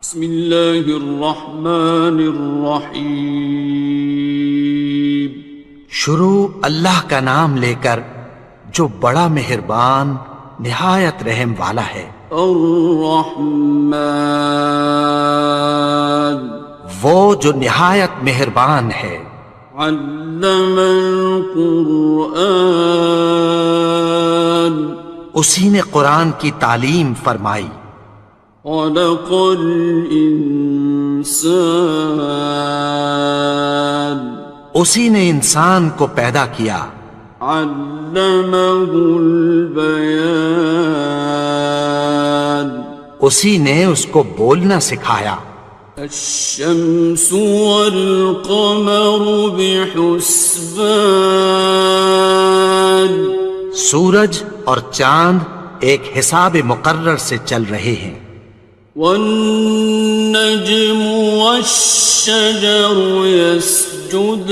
بسم اللہ الرحمن الرحیم۔ شروع اللہ کا نام لے کر جو بڑا مہربان نہایت رحم والا ہے۔ الرحمن، وہ جو نہایت مہربان ہے۔ علم القرآن، اسی نے قرآن کی تعلیم فرمائی۔ خلق الانسان، اسی نے انسان کو پیدا کیا۔ علمہ البیان، اسی نے اس کو بولنا سکھایا۔ الشمس والقمر بحسبان، سورج اور چاند ایک حساب مقرر سے چل رہے ہیں۔ والنجم والشجر يسجدان،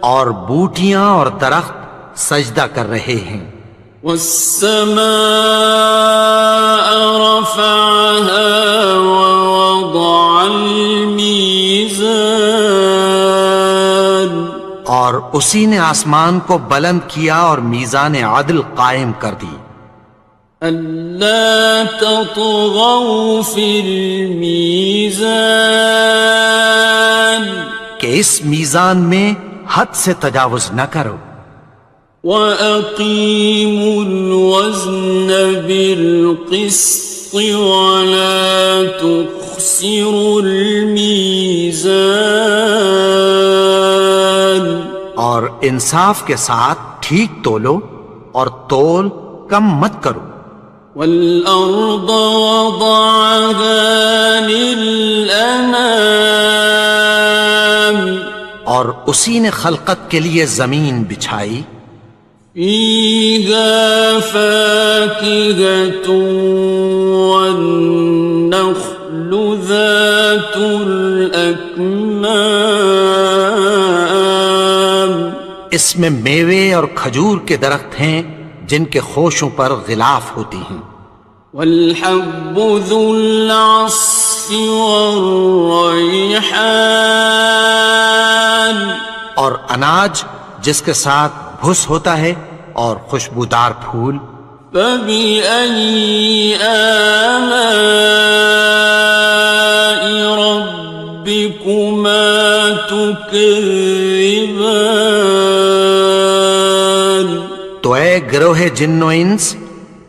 اور بوٹیاں اور درخت سجدہ کر رہے ہیں۔ والسماء رفعها ووضع الميزان، اور اسی نے آسمان کو بلند کیا اور میزان عدل قائم کر دی۔ ألا تطغوا في الميزان، کہ اس میزان میں حد سے تجاوز نہ کرو۔ وَأَقِيمُوا الْوَزْنَ بِالْقِسْطِ وَلَا تُخْسِرُوا الْمِيزَانَ، اور انصاف کے ساتھ ٹھیک تولو اور تول کم مت کرو۔ وَالْأَرْضَ وَضَعَهَا لِلْأَنَامِ، اور اسی نے خلقت کے لیے زمین بچھائی۔ فِيهَا فَاكِهَةٌ وَالنَّخْلُ ذَاتُ الْأَكْمَامِ، اس میں میوے اور کھجور کے درخت ہیں جن کے خوشوں پر غلاف ہوتی ہیں۔ وَالْحَبُّ ذُو الْعَصْفِ وَالرَّيْحَانِ، اور اناج جس کے ساتھ بھس ہوتا ہے اور خوشبودار پھول۔ فَبِأَيِّ آلَاءِ رَبِّكُمَا تُكَذِّبَانِ، تو اے گروہ جن و انس،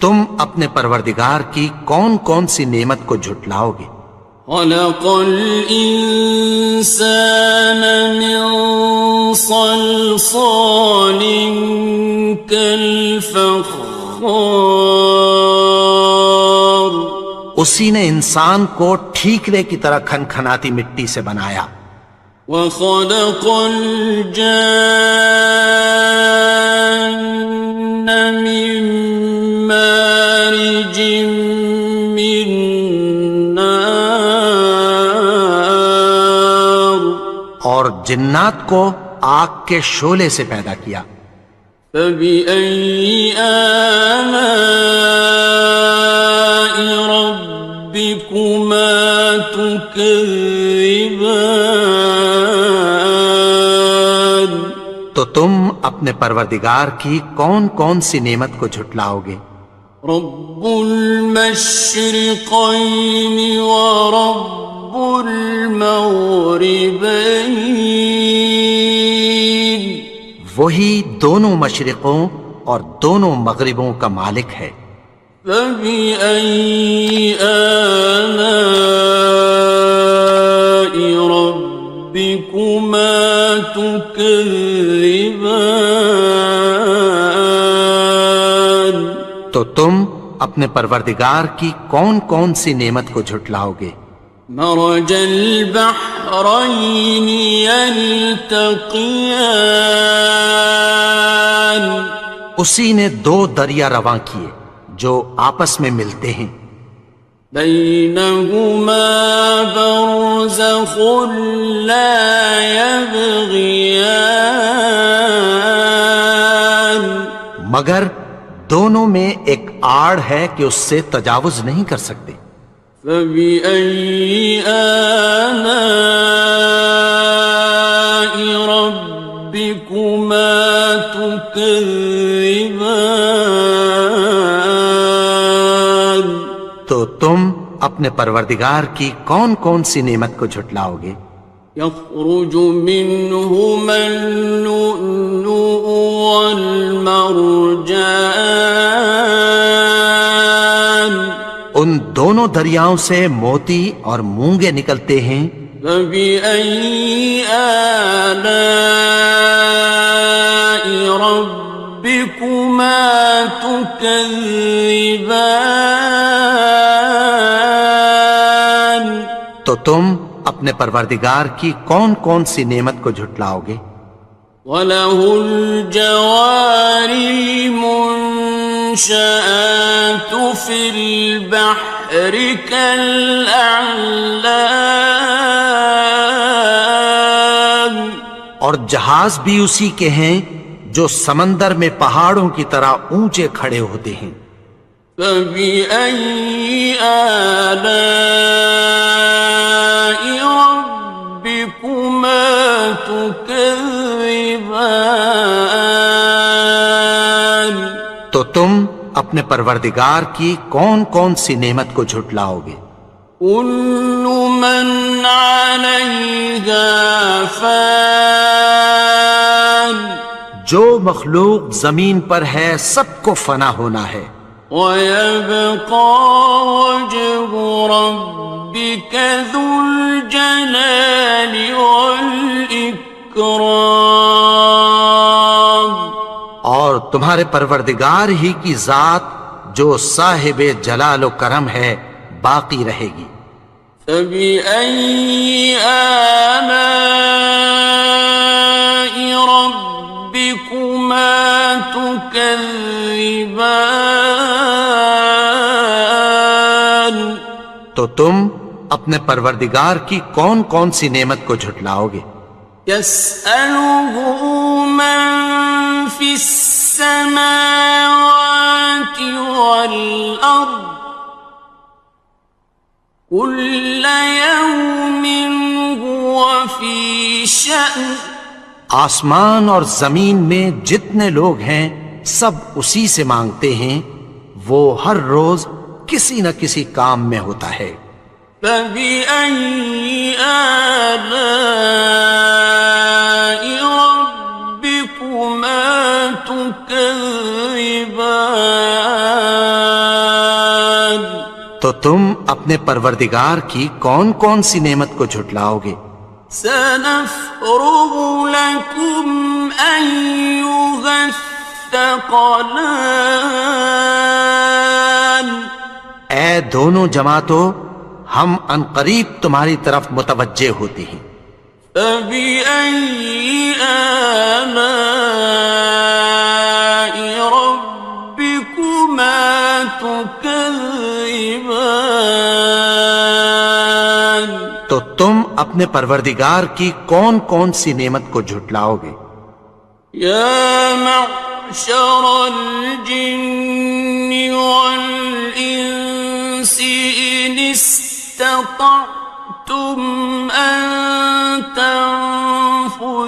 تم اپنے پروردگار کی کون کون سی نعمت کو جھٹلاؤ گے؟ خَلَقَ الْإِنسَانَ مِنْ صَلْصَالٍ كَالْفَخَّارِ، اسی نے انسان کو ٹھیکرے کی طرح کھنکھناتی مٹی سے بنایا۔ وَخَلَقَ الْجَانَّ مِن مَّارِجٍ مِّن نَّارٍ، اور جنات کو آگ کے شعلے سے پیدا کیا۔ فَبِأَيِّ آلَاءِ رَبِّكُمَا تُكَذِّبَانِ، تو تم اپنے پروردگار کی کون کون سی نعمت کو جھٹلاؤ گے؟ رب المشرقین ورب المغربین، وہی دونوں مشرقوں اور دونوں مغربوں کا مالک ہے۔ فَبِأَيِّ آلَاءِ رَبِّكُمَا تُكَذِّبَانِ، تو تم اپنے پروردگار کی کون کون سی نعمت کو جھٹلاؤ گے؟ مرج البحرین یلتقیان، اسی نے دو دریا رواں کیے جو آپس میں ملتے ہیں۔ بینہما برزخ لا یبغیان، مگر دونوں میں ایک آڑ ہے کہ اس سے تجاوز نہیں کر سکتے۔ فبأي آلاء ربكما تكذبان؟ تو تم اپنے پروردگار کی کون کون سی نعمت کو جھٹلاؤ گے؟ يخرج منهما اللؤلؤ والمرجان ان دونوں دریاؤں سے موتی اور مونگے نکلتے ہیں۔ فبأي آلاء ربكما تكذبان؟ تو تم اپنے پروردگار کی کون کون سی نعمت کو جھٹلاؤ گے؟ وَلَهُ الْجَوَارِ الْمُنشَآتُ فِي الْبَحْرِ كَالْأَعْلَامِ، اور جہاز بھی اسی کے ہیں جو سمندر میں پہاڑوں کی طرح اونچے کھڑے ہوتے ہیں۔ فَبِأَيِّ آلَاءِ رَبِّكُمَا تُكَذِّبَانِ؟ تو تم اپنے پروردگار کی کون کون سی نعمت کو جھٹلاؤ گے؟ كُلُّ مَنْ عَلَيْهَا فَانٍ، جو مخلوق زمین پر ہے سب کو فنا ہونا ہے۔ وَيَبْقَى وَجْهُ رَبِّكَ ذُو الْجَلَالِ وَالْإِكْرَامِ، اور تمہارے پروردگار ہی کی ذات جو صاحب جلال و کرم ہے باقی رہے گی۔ فَبِأَيِّ آلَاءِ رَبِّكُمَا تُكَذِّبَانِ؟ تو تم اپنے پروردگار کی کون کون سی نعمت کو جھٹلاؤ گے؟ يَسْأَلُهُ مَن فِي السَّمَاوَاتِ وَالْأَرْضِ كُلَّ يَوْمٍ هُوَ فِي شَأْنٍ، آسمان اور زمین میں جتنے لوگ ہیں سب اسی سے مانگتے ہیں، وہ ہر روز کسی نہ کسی کام میں ہوتا ہے۔ فَبِأَيِّ آلَاءِ رَبِّكُمَا تُكَذِّبَانِ؟ تو تم اپنے پروردگار کی کون کون سی نعمت کو جھٹلاؤ گے؟ سَنَفْرُغُ لَكُمْ أَيُّهَ الثَّقَلَانِ، اے دونوں جماعتوں، ہم عنقریب تمہاری طرف متوجہ ہوتے ہیں۔ فَبِأَيِّ آلَاءِ رَبِّكُمَا تُكَذِّبَانِ؟ تو تم اپنے پروردگار کی کون کون سی نعمت کو جھٹلاؤ گے؟ يَا مَعْشَرَ الْجِنِّ وَالْإِنسِ إِنِ اسْتَطَعْتُمْ أَن تَنفُذُوا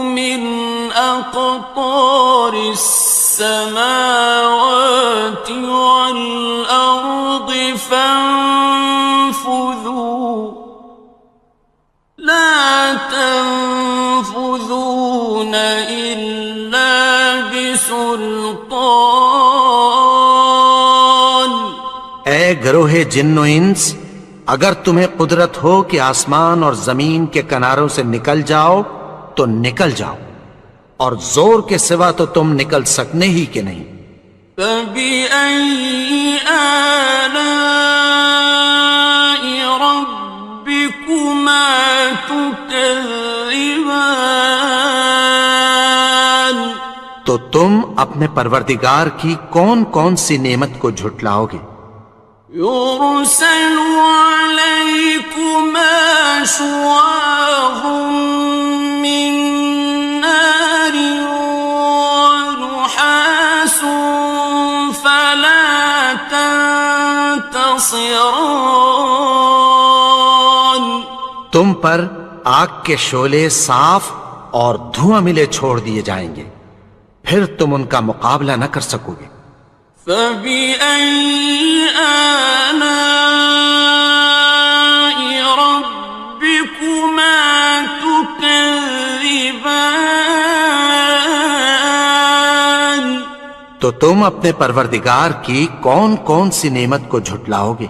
مِنْ أَقْطَارِ السَّمَاوَاتِ وَالْأَرْضِ فَانفُذُوا لَا تَنفُذُونَ إِلَّا بِسُلْطَانٍ۔ اے گروہ جن و انس، اگر تمہیں قدرت ہو کہ آسمان اور زمین کے کناروں سے نکل جاؤ تو نکل جاؤ، اور زور کے سوا تو تم نکل سکنے ہی کہ نہیں۔ فَبِأَيِّ آلَاءِ رَبِّكُمَا تُكَذِّبَانِ؟ تو تم اپنے پروردگار کی کون کون سی نعمت کو جھٹلاؤ گے؟ يُرْسَلُ عَلَيْكُمَا شُوَاظٌ مِّن نَّارٍ وَنُحَاسٌ فَلَا خصران. تم پر آگ کے شعلے صاف اور دھواں ملے چھوڑ دیے جائیں گے، پھر تم ان کا مقابلہ نہ کر سکو گے۔ فَبِأَيِّ آلَاءِ رَبِّكُمَا تُكَذِّبَانِ. تو تم اپنے پروردگار کی کون کون سی نعمت کو جھٹلاؤ گے؟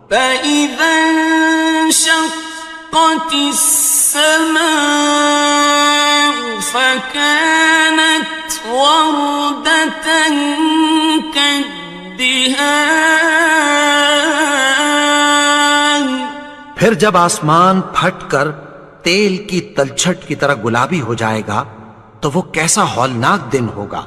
فَإِذَا انشَقَّتِ السَّمَاءُ فَكَانَتْ وَرْدَةً كَالدِّهَانِ. پھر جب آسمان پھٹ کر تیل کی تلچھٹ کی طرح گلابی ہو جائے گا تو وہ کیسا ہولناک دن ہوگا۔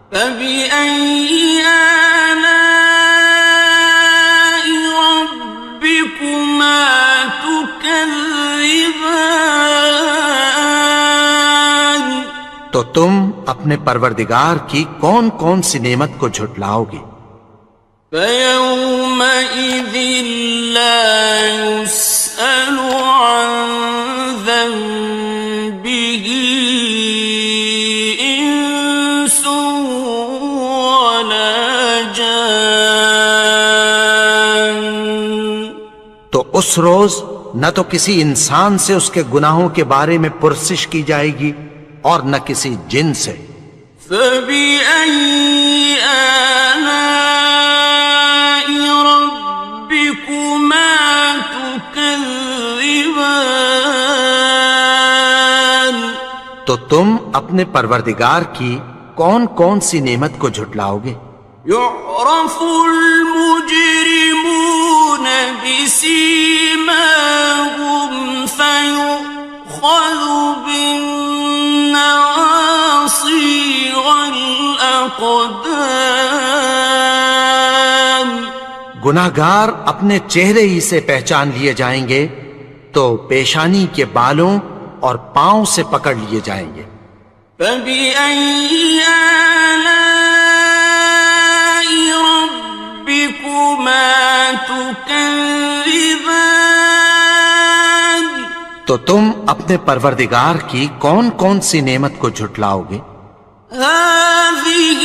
فَبِأَيِّ آلَاءِ رَبِّكُمَا تُكَذِّبَانِ. تو تم اپنے پروردگار کی کون کون سی نعمت کو جھٹلاؤ گے؟ فَيَوْمَئِذٍ لَا يُسْأَلُ عَنْ ذَنبِهِ إِنسٌ وَلَا جَانٌ. تو اس روز نہ تو کسی انسان سے اس کے گناہوں کے بارے میں پرسش کی جائے گی اور نہ کسی جن سے۔ فَبِأَيِّ آلَاءِ رَبِّكُمَا تُكَذِّبَانِ. تو تم اپنے پروردگار کی کون کون سی نعمت کو جھٹلاؤ گے؟ يُعْرَفُ الْمُجْرِمُونَ بِسِيمَاهُمْ فَيُؤْخَذُ بِالنَّوَاصِي وَالْأَقْدَامِ. گناہگار اپنے چہرے ہی سے پہچان لیے جائیں گے تو پیشانی کے بالوں اور پاؤں سے پکڑ لیے جائیں گے۔ فَبِأَيِّ آلَاءِ رَبِّكُمَا تُكَذِّبَانِ. تو تم اپنے پروردگار کی کون کون سی نعمت کو جھٹلاؤ گے؟ هَٰذِهِ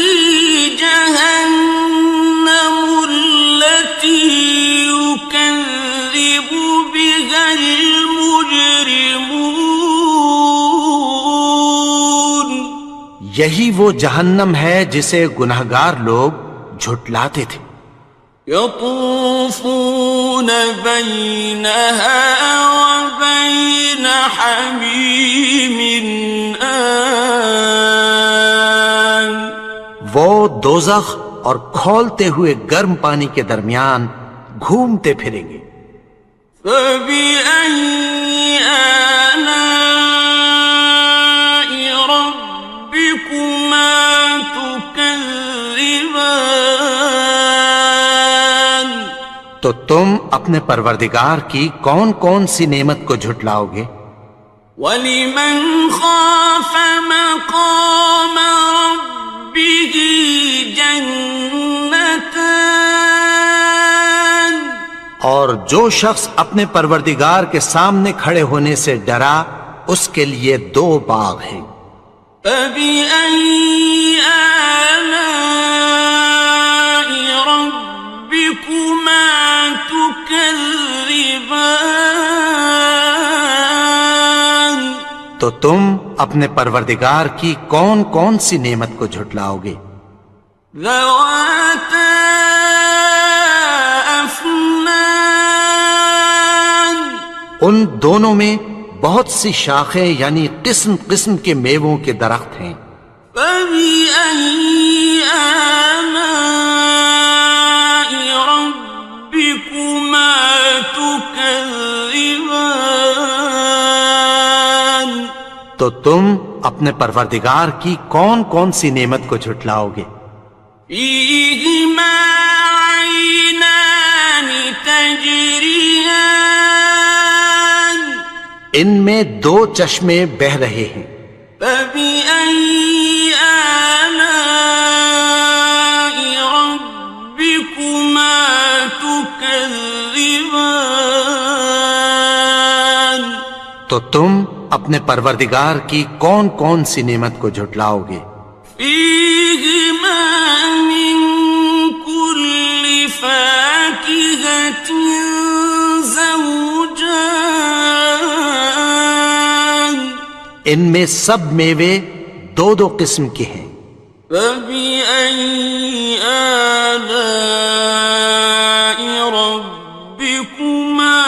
جَهَنَّمُ الَّتِي يُكَذِّبُ بِهَا الْمُجْرِمُونَ. یہی وہ جہنم ہے جسے گناہگار لوگ جھٹلاتے تھے۔ يَطُوفُونَ بَيْنَهَا وَبَيْنَ حَمِيمٍ آنٍ. وہ دوزخ اور کھولتے ہوئے گرم پانی کے درمیان گھومتے پھریں گے۔ فَبِأَيِّ آلَاءِ رَبِّكُمَا تُكَذِّبَانِ. تو تم اپنے پروردگار کی کون کون سی نعمت کو جھٹلاؤ گے؟ وَلِمَنْ خَافَ مَقَامَ رَبِّهِ جَنَّتَانِ. اور جو شخص اپنے پروردگار کے سامنے کھڑے ہونے سے ڈرا اس کے لیے دو باغ ہیں۔ فَبِأَيِّ آلَاءِ رَبِّكُمَا تُكَذِّبَانِ. تو تم اپنے پروردگار کی کون کون سی نعمت کو جھٹلاؤ گے؟ ذَوَاتَا أَفْنَانٍ. ان دونوں میں بہت سی شاخیں یعنی قسم قسم کے میووں کے درخت ہیں۔ فَبِأَيِّ آلَاءِ رَبِّكُمَا تُكَذِّبَانِ. تو تم اپنے پروردگار کی کون کون سی نعمت کو جھٹلاؤ گے؟ فِيهِمَا عَيْنَانِ تَجْرِيَانِ. ان میں دو چشمے بہہ رہے ہیں۔ فَبِأَيِّ آلَاءِ رَبِّكُمَا تُكَذِّبَانِ. تكذبان تو تم اپنے پروردگار کی کون کون سی نعمت کو جھٹلاؤ گے؟ فيهما من كل فاكهة زوجان ان میں سب میوے دو دو قسم کے ہیں۔ فبأي آلاء ربكما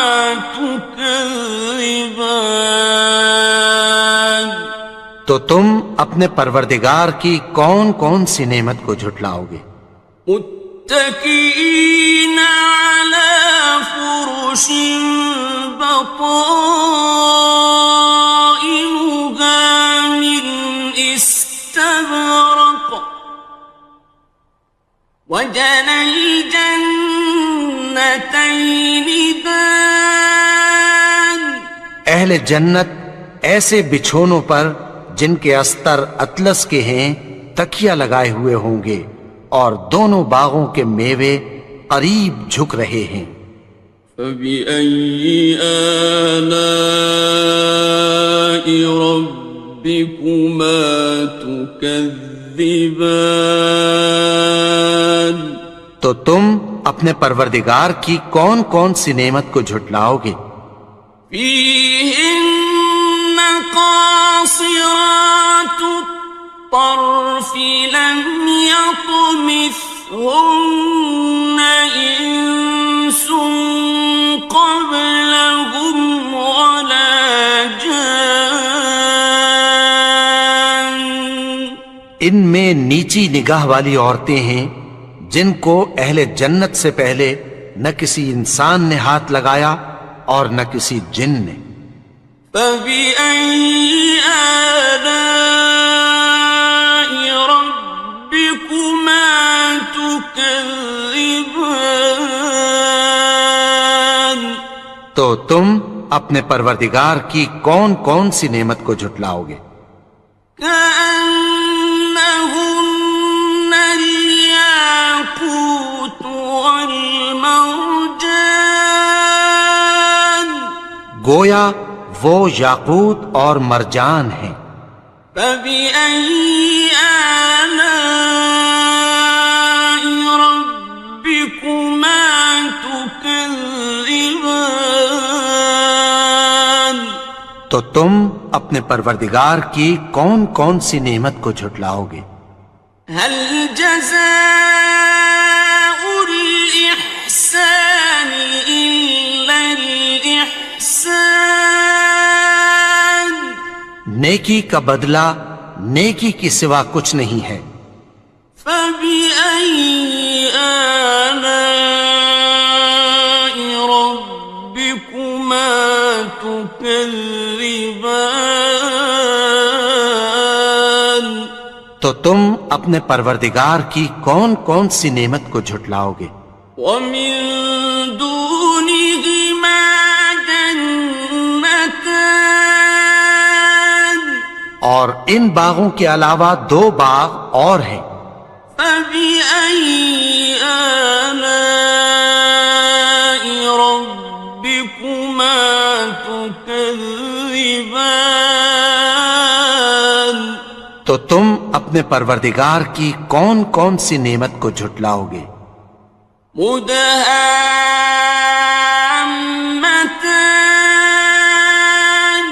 تكذبان تو تم اپنے پروردگار کی کون کون سی نعمت کو جھٹلاؤ گے؟ متكئين على فرش بطائنها من استبرق وجنى الجنتين دان اہل جنت ایسے بچھونوں پر جن کے استر اطلس کے ہیں تکیہ لگائے ہوئے ہوں گے، اور دونوں باغوں کے میوے قریب جھک رہے ہیں۔ فبأي آلاء ربكما تكذبان تو تم اپنے پروردگار کی کون کون سی نعمت کو جھٹلاؤ گے؟ فيهن قاصرات الطرف لم يطمثهن إنس قبلهم ولا جان ان میں نیچی نگاہ والی عورتیں ہیں جن کو اہل جنت سے پہلے نہ کسی انسان نے ہاتھ لگایا اور نہ کسی جن نے۔ فبأي آلاء ربكما تكذبان تو تم اپنے پروردگار کی کون کون سی نعمت کو جھٹلاؤ گے؟ كأنهن الياقوت والمرجان گویا وہ یاقوت اور مرجان ہیں۔ فبأي آلاء ربكما تكذبان تو تم اپنے پروردگار کی کون کون سی نعمت کو جھٹلاؤ گے؟ هل جزاء الإحسان إلا الإحسان نیکی کا بدلہ نیکی کی سوا کچھ نہیں ہے۔ فبأي آلاء ربكما تكذبان تو تم اپنے پروردگار کی کون کون سی نعمت کو جھٹلاؤ گے؟ ومن دونهما جنتان اور ان باغوں کے علاوہ دو باغ اور ہیں۔ فبأي آلاء ربكما تكذبان تو تم اپنے پروردگار کی کون کون سی نعمت کو جھٹلاؤ گے؟ مدهامتان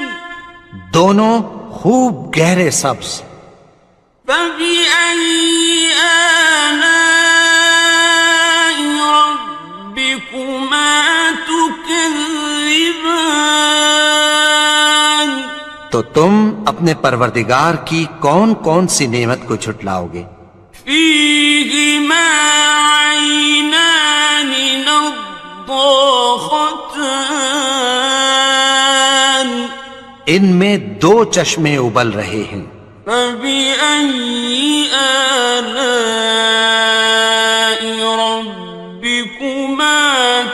دونوں خوب گہرے سبز۔ فبأي آلاء ربكما تكذبان تو تم اپنے پروردگار کی کون کون سی نعمت کو جھٹلاؤ گے؟ فيهما عينان نضاختان ان میں دو چشمے ابل رہے ہیں۔ فبأي آلاء ربكما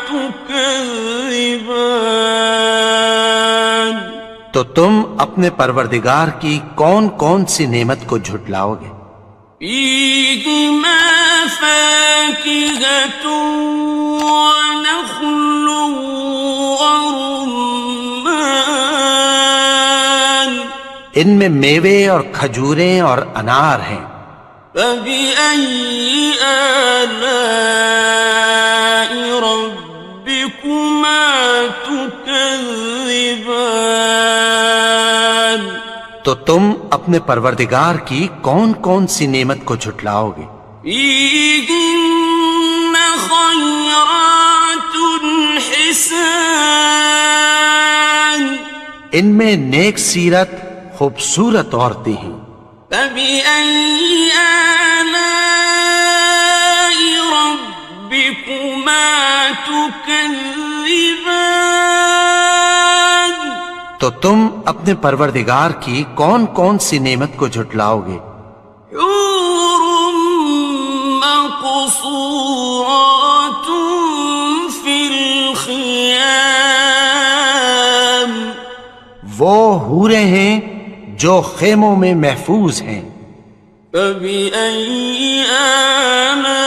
تكذبان تو تم اپنے پروردگار کی کون کون سی نعمت کو جھٹلاؤ گے؟ فيهما فاكهة ونخل ورمان ان میں میوے اور کھجوریں اور انار ہیں. فبأي آلاء ربكما تكذبان تو تم اپنے پروردگار کی کون کون سی نعمت کو جھٹلاؤ گے؟ فيهن خيرات حسان ان میں نیک سیرت خوبصورت عورتیں ہیں. فبأي آلاء ربكما تكذبان تو تم اپنے پروردگار کی کون کون سی نعمت کو جھٹلاؤ گے؟ حور مقصورات في الخيام وہ حوریں ہیں جو خیموں میں محفوظ ہیں. فبأي آلاء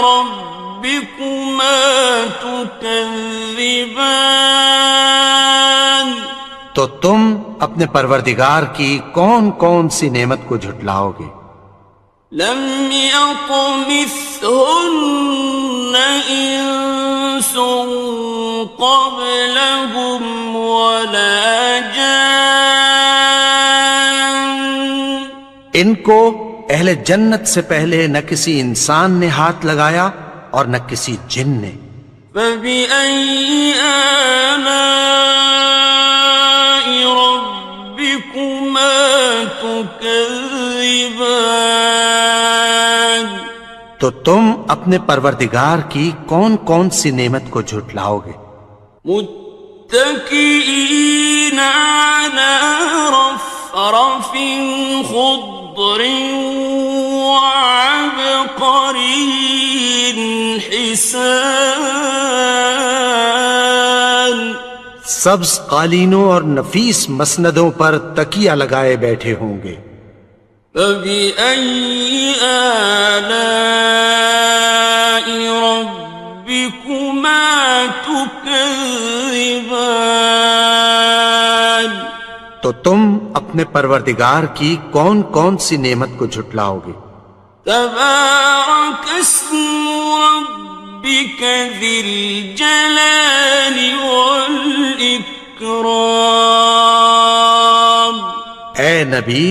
ربكما تكذبان تو تم اپنے پروردگار کی کون کون سی نعمت کو جھٹلاؤ گے؟ لم يطمثهن إنس قبلهم ولا جان ان کو اہل جنت سے پہلے نہ کسی انسان نے ہاتھ لگایا اور نہ کسی جن نے. فبأي آلاء ربكما تكذبان تو تم اپنے پروردگار کی کون کون سی نعمت کو جھٹلاؤ گے؟ متكئين على رفرف خضر وعبقري حسان سبز قالینوں اور نفیس مسندوں پر تکیہ لگائے بیٹھے ہوں گے. فبأي آلاء ربكما تكذبان تو تم اپنے پروردگار کی کون کون سی نعمت کو جھٹلاؤ گے؟ تبارك اسم ربك ذي الجلال والإكرام اے نبی،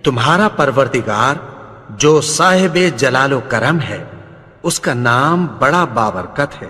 تمہارا پروردگار جو صاحب جلال و کرم ہے، اس کا نام بڑا بابرکت ہے.